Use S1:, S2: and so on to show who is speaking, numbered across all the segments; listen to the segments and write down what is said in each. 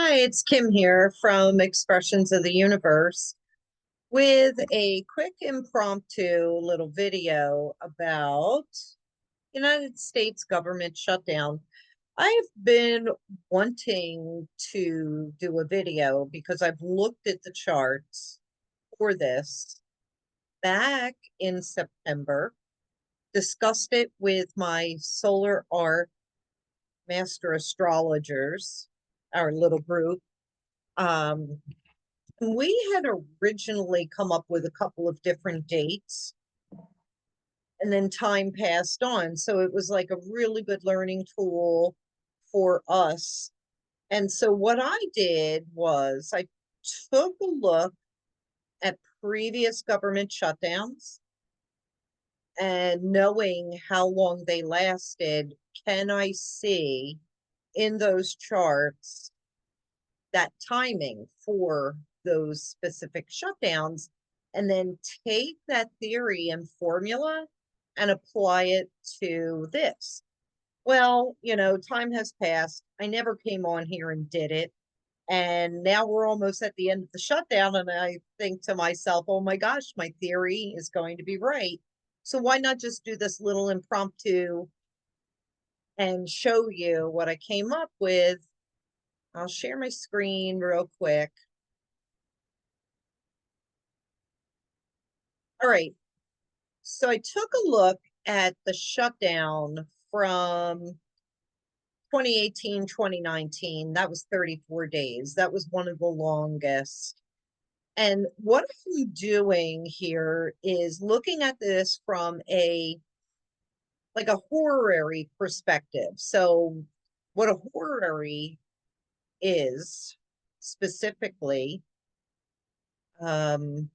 S1: Hi, it's Kim here from Expressions of the Universe with a quick impromptu little video about United States government shutdown. I've been wanting to do a video because I've looked at the charts for this back in September, discussed it with my solar arc master astrologers, our little group. Um, we had originally come up with a couple of different dates, and then time passed on. So it was like a really good learning tool for us. And so what I did was I took a look at previous government shutdowns and knowing how long they lasted, can I see in those charts that timing for those specific shutdowns, and then take that theory and formula and apply it to this. Well, time has passed. I never came on here and did it. And now we're almost at the end of the shutdown. And I think to myself, oh my gosh, my theory is going to be right. So why not just do this little impromptu and show you what I came up with? I'll share my screen real quick. All right. So I took a look at the shutdown from 2018, 2019. That was 34 days. That was one of the longest. And what I'm doing here is looking at this from a horary perspective. So what a horary is specifically, um,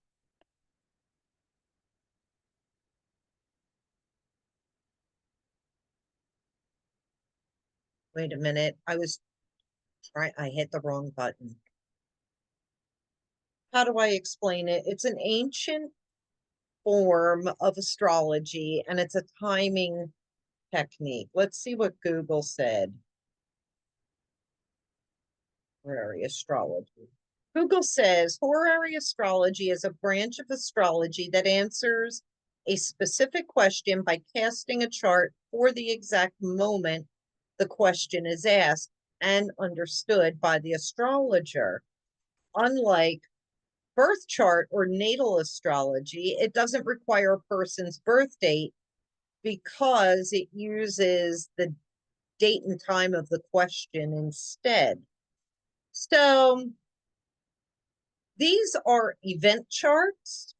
S1: wait a minute. I hit the wrong button. How do I explain it? It's an ancient form of astrology and it's a timing technique. Let's see what Google said. Horary astrology. Google says horary astrology is a branch of astrology that answers a specific question by casting a chart for the exact moment the question is asked and understood by the astrologer. Unlike birth chart or natal astrology, it doesn't require a person's birth date because it uses the date and time of the question instead. So these are event charts,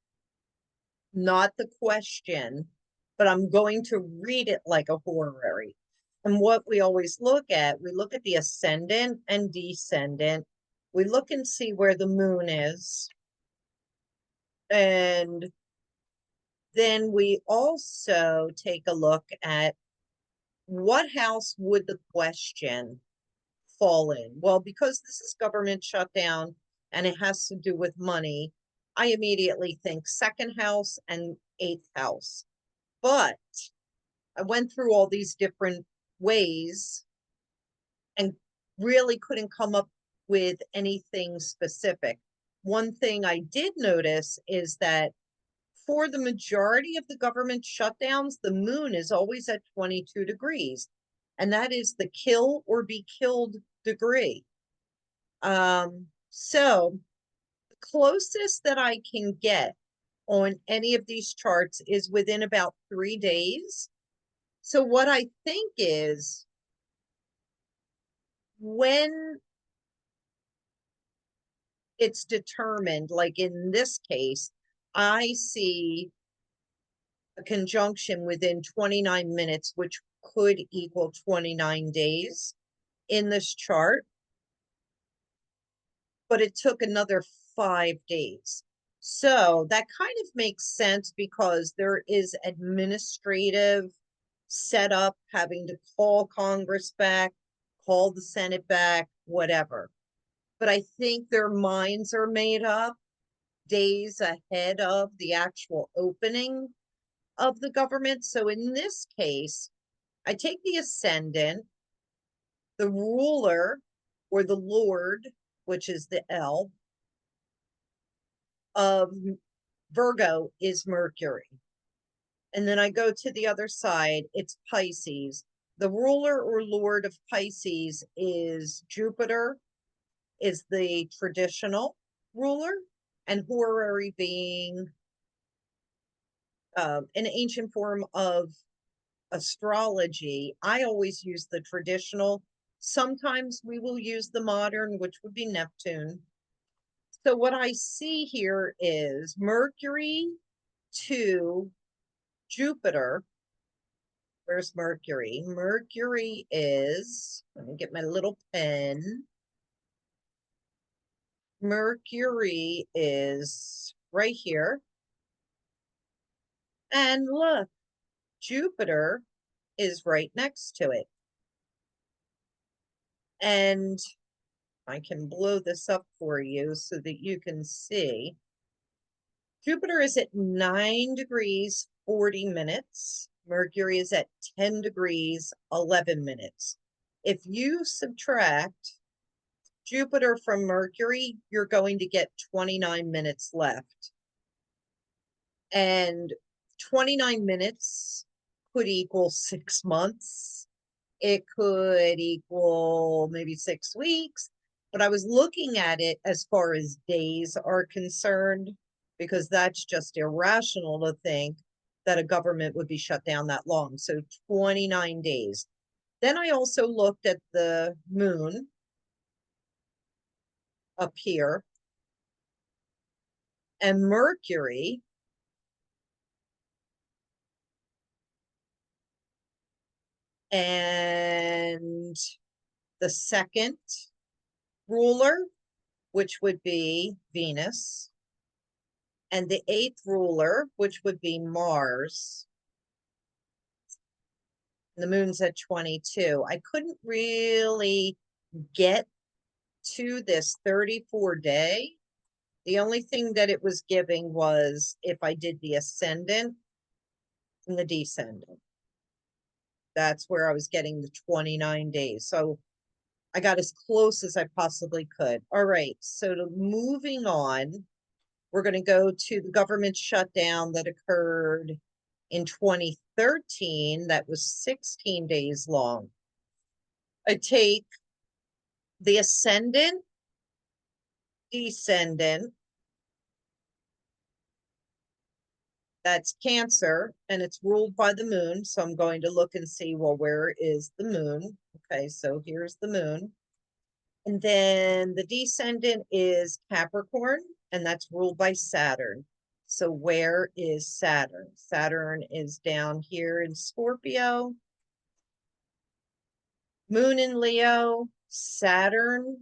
S1: not the question, but I'm going to read it like a horary. And what we always look at, we look at the ascendant and descendant. We look and see where the moon is. And then we also take a look at what house would the question fall in. Well, because this is government shutdown and it has to do with money, I immediately think second house and eighth house. But I went through all these different ways and really couldn't come up with anything specific. One thing I did notice is that for the majority of the government shutdowns, the moon is always at 22 degrees, and that is the kill or be killed degree. So the closest that I can get on any of these charts is within about 3 days. So what I think is when it's determined, like in this case, I see a conjunction within 29 minutes, which could equal 29 days in this chart, but it took another 5 days. So that kind of makes sense because there is administrative setup, having to call Congress back, call the Senate back, whatever. But I think their minds are made up days ahead of the actual opening of the government. So in this case, I take the ascendant, the ruler or the lord which is the L of Virgo, is Mercury. And then I go to the other side, it's Pisces. The ruler or lord of Pisces is Jupiter, is the traditional ruler, and horary being an ancient form of astrology. I always use the traditional. Sometimes we will use the modern, which would be Neptune. So what I see here is Mercury to Jupiter. Where's Mercury? Mercury is, let me get my little pen. Mercury is right here. And look, Jupiter is right next to it. And I can blow this up for you so that you can see. Jupiter is at 9 degrees, 40 minutes. Mercury is at 10 degrees, 11 minutes. If you subtract Jupiter from Mercury, you're going to get 29 minutes left. And 29 minutes could equal 6 months. It could equal maybe 6 weeks. But I was looking at it as far as days are concerned, because that's just irrational to think that a government would be shut down that long. So 29 days. Then I also looked at the moon up here, and Mercury and the second ruler, which would be Venus, and the 8th ruler, which would be Mars. The moon's at 22. I couldn't really get to this 34 day. The only thing that it was giving was if I did the ascendant and the descendant. That's where I was getting the 29 days. So I got as close as I possibly could. All right, so moving on, we're going to go to the government shutdown that occurred in 2013. That was 16 days long. I take the ascendant, descendant, that's Cancer, and it's ruled by the moon. So I'm going to look and see, well, where is the moon? Okay, so here's the moon. And then the descendant is Capricorn, and that's ruled by Saturn. So where is Saturn? Saturn is down here in Scorpio. Moon in Leo, Saturn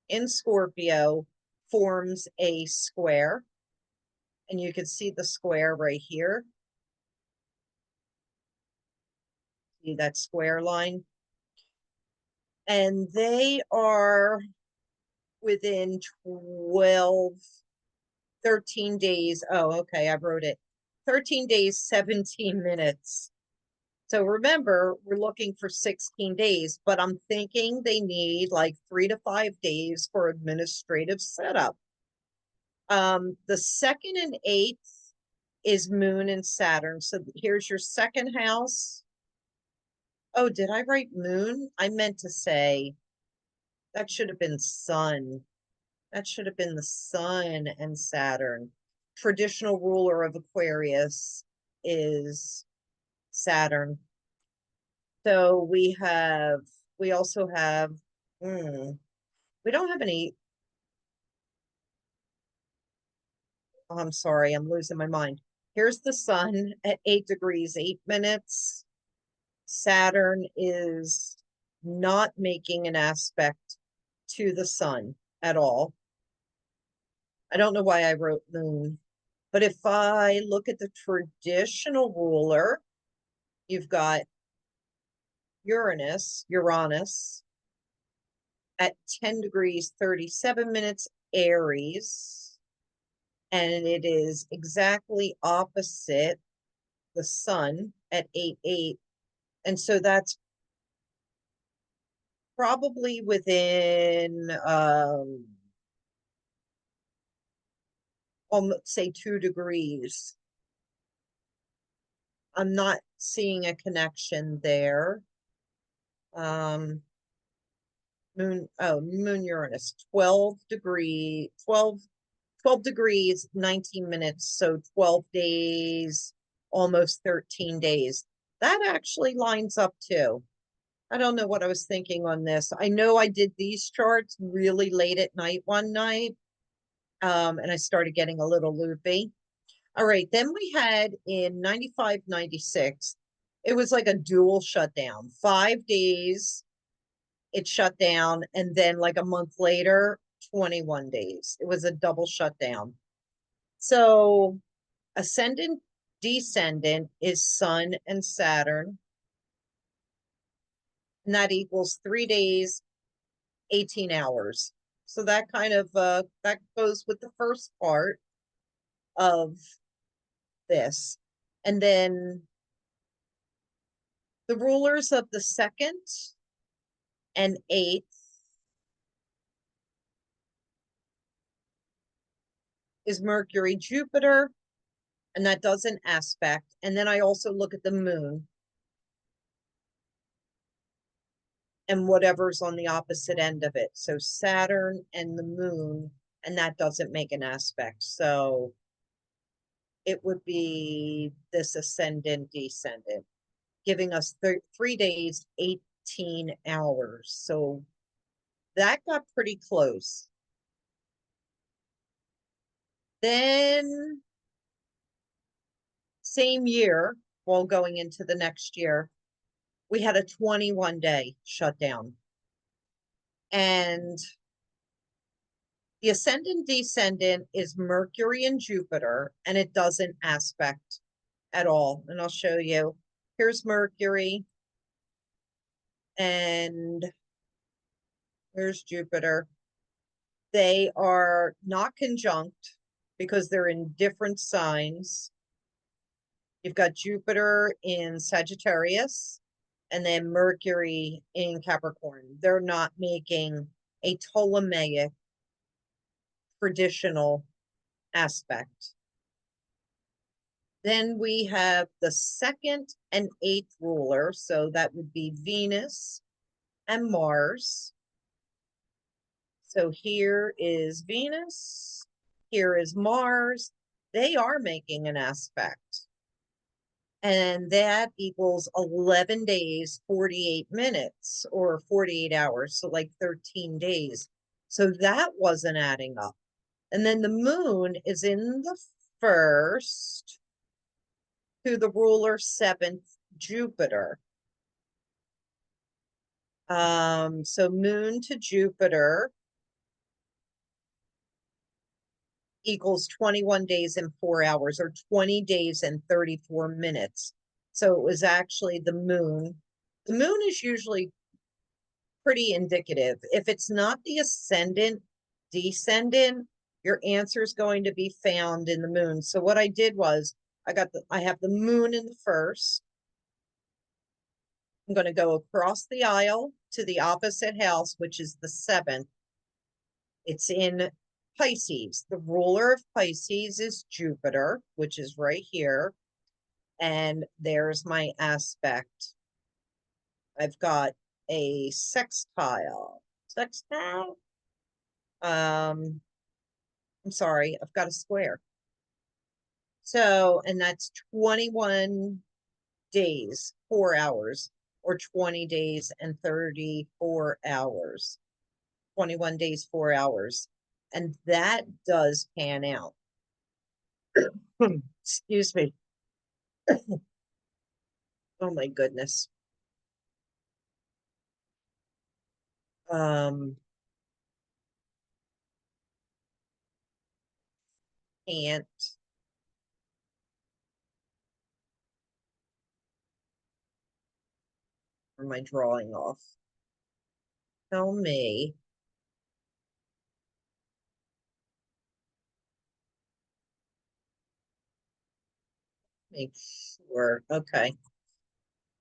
S1: in Scorpio forms a square. And you can see the square right here. See that square line? And they are within 12, 13 days. Oh, okay, I wrote it. 13 days, 17 minutes. So remember, we're looking for 16 days, but I'm thinking they need like 3 to 5 days for administrative setup. The 2nd and 8th is Moon and Saturn. So here's your second house. Oh, did I write Moon? I meant to say that should have been Sun. That should have been the Sun and Saturn. Traditional ruler of Aquarius is Saturn. So we also have, we don't have any, oh, I'm sorry, I'm losing my mind. Here's the sun at 8 degrees, 8 minutes. Saturn is not making an aspect to the sun at all. I don't know why I wrote moon, but if I look at the traditional ruler, you've got Uranus at 10 degrees, 37 minutes, Aries, and it is exactly opposite the sun at 8:08. And so that's probably within almost say 2 degrees. I'm not seeing a connection there. Moon Uranus, 12 degrees, 19 minutes. So 12 days, almost 13 days. That actually lines up too. I don't know what I was thinking on this. I know I did these charts really late at night one night, and I started getting a little loopy. All right, then we had in 95, 96, it was like a dual shutdown. 5 days it shut down, and then like a month later, 21 days. It was a double shutdown. So ascendant, descendant is Sun and Saturn, and that equals 3 days, 18 hours. So that kind of that goes with the first part of this. And then the rulers of the second and eighth is Mercury, Jupiter, and that does an aspect. And then I also look at the moon and whatever's on the opposite end of it. So Saturn and the moon, and that doesn't make an aspect. So it would be this ascendant, descendant, giving us 3 days, 18 hours. So that got pretty close. Then, same year, while going into the next year, we had a 21-day shutdown. And the ascendant descendant is Mercury and Jupiter, and it doesn't aspect at all. And I'll show you. Here's Mercury, and here's Jupiter. They are not conjunct because they're in different signs. You've got Jupiter in Sagittarius and then Mercury in Capricorn. They're not making a Ptolemaic traditional aspect. Then we have the second and eighth ruler. So that would be Venus and Mars. So here is Venus. Here is Mars. They are making an aspect. And that equals 11 days, 48 minutes, or 48 hours. So like 13 days. So that wasn't adding up. And then the moon is in the first to the ruler seventh, Jupiter. So moon to Jupiter equals 21 days and 4 hours, or 20 days and 34 minutes. So it was actually the moon. The moon is usually pretty indicative. If it's not the ascendant, descendant, your answer is going to be found in the moon. So what I did was I have the moon in the first. I'm going to go across the aisle to the opposite house, which is the seventh. It's in Pisces. The ruler of Pisces is Jupiter, which is right here. And there's my aspect. I've got a sextile. Sextile? I'm sorry, I've got a square. So, and that's 21 days, 4 hours, or 20 days and 34 hours. 21 days, 4 hours. And that does pan out. Excuse me. Oh my goodness. Can't. Or my drawing off. Tell me. Make sure. Okay.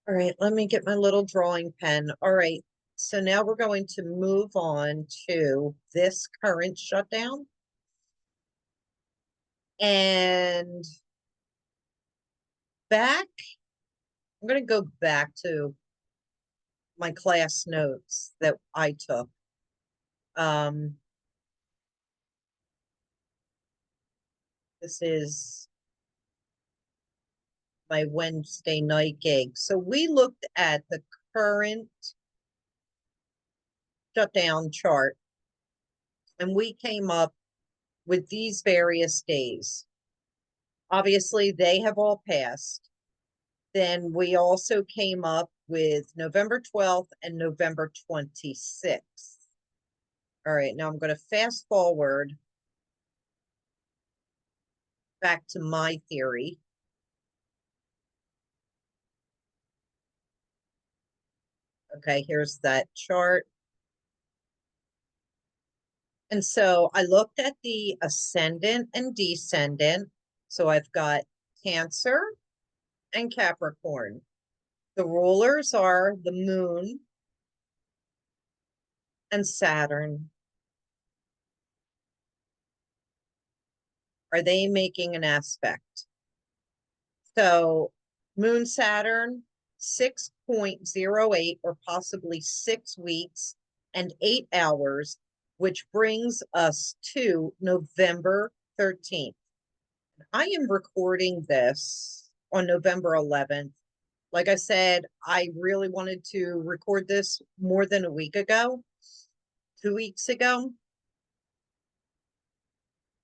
S1: All right, let me get my little drawing pen. All right. So now we're going to move on to this current shutdown. And back, I'm going to go back to my class notes that I took. Um, this is my Wednesday night gig. So we looked at the current shutdown chart and we came up with these various days. Obviously, they have all passed. Then we also came up with November 12th and November 26th. All right, now I'm going to fast forward back to my theory. Okay, here's that chart. And so I looked at the ascendant and descendant. So I've got Cancer and Capricorn. The rulers are the moon and Saturn. Are they making an aspect? So moon Saturn, 6.08 or possibly 6 weeks and 8 hours, which brings us to November 13th. I am recording this on November 11th. Like I said, I really wanted to record this more than a week ago, 2 weeks ago.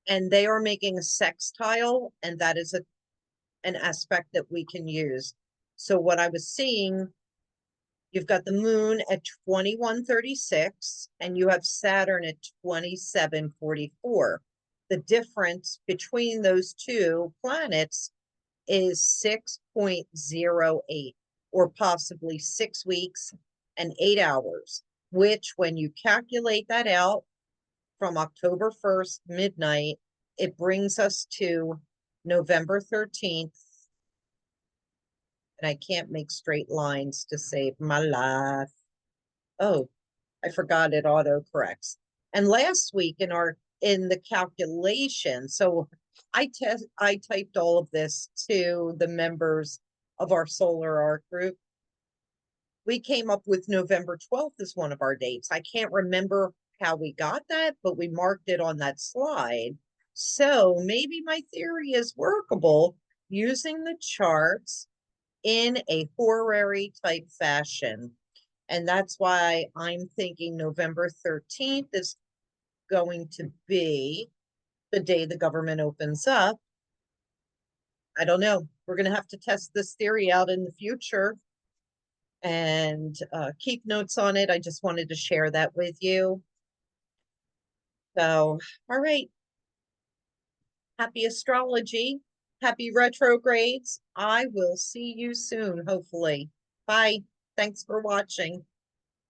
S1: And they are making a sextile, and that is an aspect that we can use. So what I was seeing, you've got the moon at 2136 and you have Saturn at 2744. The difference between those two planets is 6.08 or possibly 6 weeks and 8 hours, which when you calculate that out from October 1st, midnight, it brings us to November 13th. And I can't make straight lines to save my life. Oh, I forgot it auto corrects. And last week in the calculation, so I typed all of this to the members of our solar art group. We came up with November 12th as one of our dates. I can't remember how we got that, but we marked it on that slide. So maybe my theory is workable using the charts in a horary type fashion. And that's why I'm thinking November 13th is going to be the day the government opens up. I don't know. We're going to have to test this theory out in the future and keep notes on it. I just wanted to share that with you. So, all right. Happy astrology. Happy retrogrades. I will see you soon, hopefully. Bye. Thanks for watching.